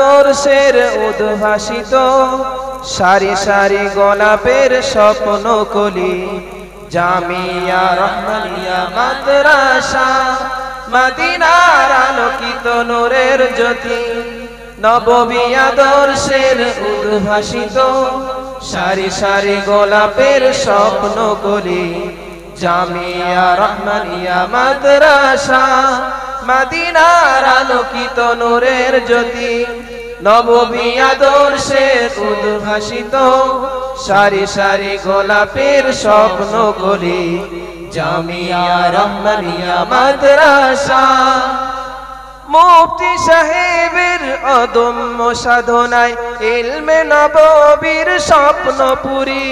আদর্শের উদ্ভাসিত সারি সারি গোলাপের স্বপ্ন কলি জামিয়া রহমানিয়া মাদ্রাসা মদিনার আলোকিত নূরের জ্যোতি নববী আদর্শের উদ্ভাসিত সারি সারি গোলাপের স্বপ্ন কলি জামিয়া রহমানিয়া মাদ্রাসা মদিনার আলোকিত নূরের জ্যোতি নববী আদর্শের উদ্ভাসিত সারি সারি গোলাপের স্বপ্ন কলি জামিয়া রহমানিয়া মাদ্রাসা মুফতি সাহেবের অদম্য সাধনায় ইলমে নববীর স্বপ্ন পুরি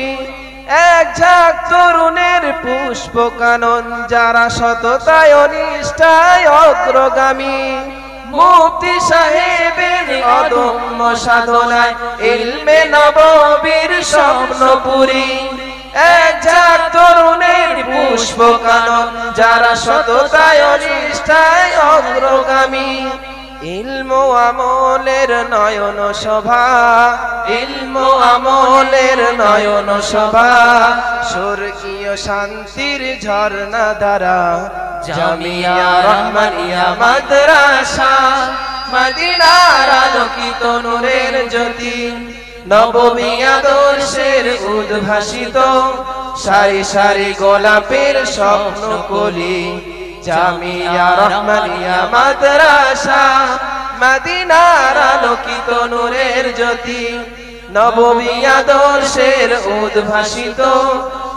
এক ঝাঁক তরুণের পুষ্প কানন যারা সততায় নিষ্ঠায় অগ্রগামী মুফতি সাহেবের অদম্য সাধনায় ইলমে নববীর স্বপ্ন পুরি এক ঝাঁক তরুণের পুষ্প কানন যারা সততায় নিষ্ঠায় অগ্রগামী ইলম আমলের নয়ন শোভা ইলম আমলের নয়ন শোভা স্বর্গীয় শান্তির ঝর্ণা দ্বারা জামিয়া রহমানিয়া মাদ্রাসা মদিনার আলোকিত নূরের জ্যোতি নববী আদর্শের উদ্ভাসিত সারি সারি গোলাপের স্বপ্ন কলি জামিয়া রহমানিয়া মাদ্রাসা মদিনার আলোকিত নূরের জ্যোতি নববী আদর্শের উদ্ভাসিত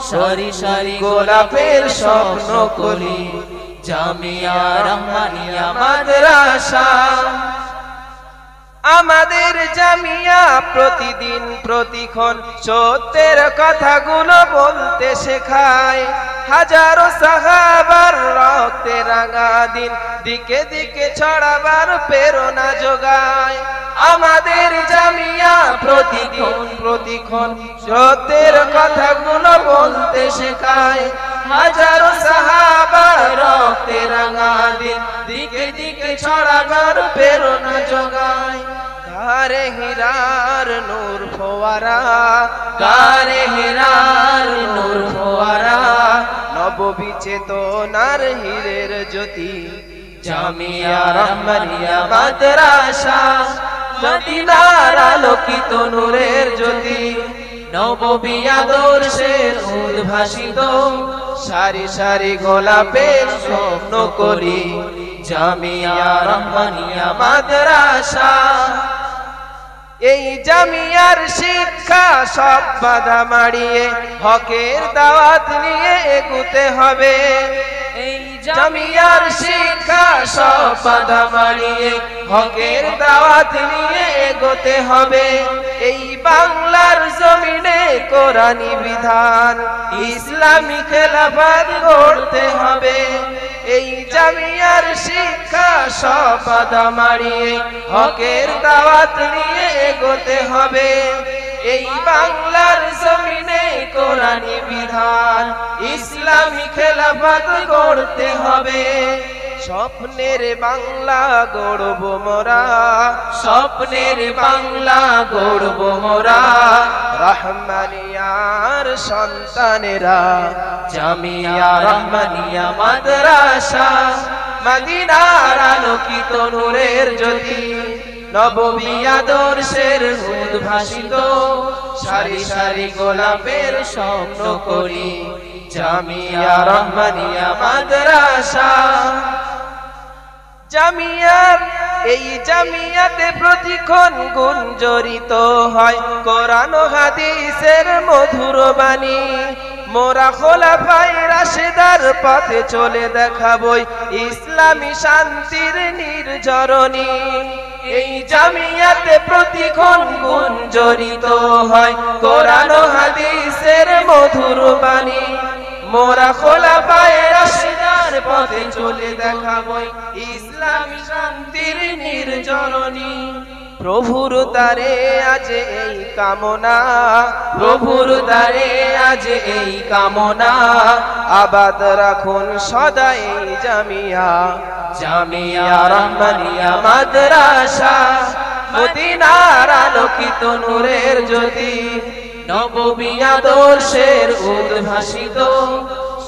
সারি সারি গোলাপের স্বপ্ন কলি জামিয়া রহমানিয়া মাদ্রাসা আমাদের জামিয়া প্রতিদিন প্রতিক্ষণ সত্যের কথাগুলো বলতে শেখায় হাজারো সাহাবার রক্তে রাঙা দিন দিকে দিকে ছড়াবার প্রেরণা যোগায় আমাদের জামিয়া প্রতিদিন প্রতিক্ষণ সত্যের কথাগুলো বলতে শেখায় হাজারো সাহাবার রক্তে রাঙা দিন দিকে দিকে ছড়াবার প্রেরণা যোগায় গারে হীরার নূর ফোয়ারা গারে হীরার নূর ফোয়ারা নববী চেতনার হীরের জ্যোতি জামিয়া রহমানিয়া মাদ্রাসা মদিনার আলোকিত নূরের জ্যোতি নববী আদর্শের উদ্ভাসিত সারি সারি গোলাপের স্বপ্ন কলি জামিয়া রহমানিয়া মাদ্রাসা এই জামিয়ার শিক্ষা সব বাধা মাড়িয়ে হকের দাওয়াত নিয়ে এগুতে হবে এই জামিয়ার শিক্ষা সব বাধা মাড়িয়ে হকের দাওয়াত নিয়ে এগোতে হবে এই বাংলার জমিনে কোরআনী বিধান ইসলামী খেলাফত গড়তে হবে এই জামিয়ার শিক্ষা সব বাধা মাড়িয়ে হকের দাওয়াত নিয়ে এগোতে হবে এই বাংলার জমিনে কোরআনী বিধান ইসলামী খেলাফত গড়তে হবে স্বপ্নের বাংলা গড়ব মোরা স্বপ্নের বাংলা গড়ব মোরা রহমানিয়ার সন্তানেরা জামিয়া রহমানিয়া মাদ্রাসা মদিনার আলোকিত নূরের জ্যোতি নববী আদর্শের উদ্ভাসিত সারি সারি গোলাপের স্বপ্ন কলি জামিয়া রহমানিয়া মাদ্রাসা জামিয়াত এই জামিয়াতে প্রতিক্ষণ গুঞ্জরিত হয় কোরআন ও হাদিসের মধুর বাণী মোরা খোলাফায়ে রাশেদার পথে চলে দেখাবই ইসলামী শান্তির নির্ঝরণী এই জামিয়াতে প্রতিক্ষণ গুঞ্জরিত হয় কোরআন ও হাদিসের মধুর বাণী মোরা খোলাফায়ে রাশেদার পথে চলে দেখাবই ইসলামী শান্তির নির্ঝরণী প্রভুর দ্বারে আজ এই কামনা প্রভুর দ্বারে আজ এই কামনা আবাদ রাখুন সদা এই জামিয়া জামিয়া রহমানিয়া মাদ্রাসা মদিনার আলোকিত নূরের জ্যোতি নববী আদর্শের উদ্ভাসিত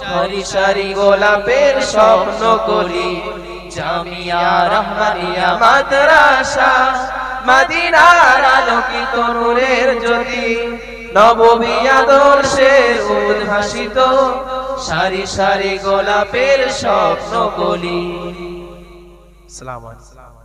সারি সারি গোলাপের স্বপ্ন কলি জামিয়া রহমানিয়া মাদ্রাসা মদিনার আলোকিত নূরের জ্যোতি নববী আদর্শের উদ্ভাসিত সারি সারি গোলাপের স্বপ্ন কলি। আসসালামু আলাইকুম।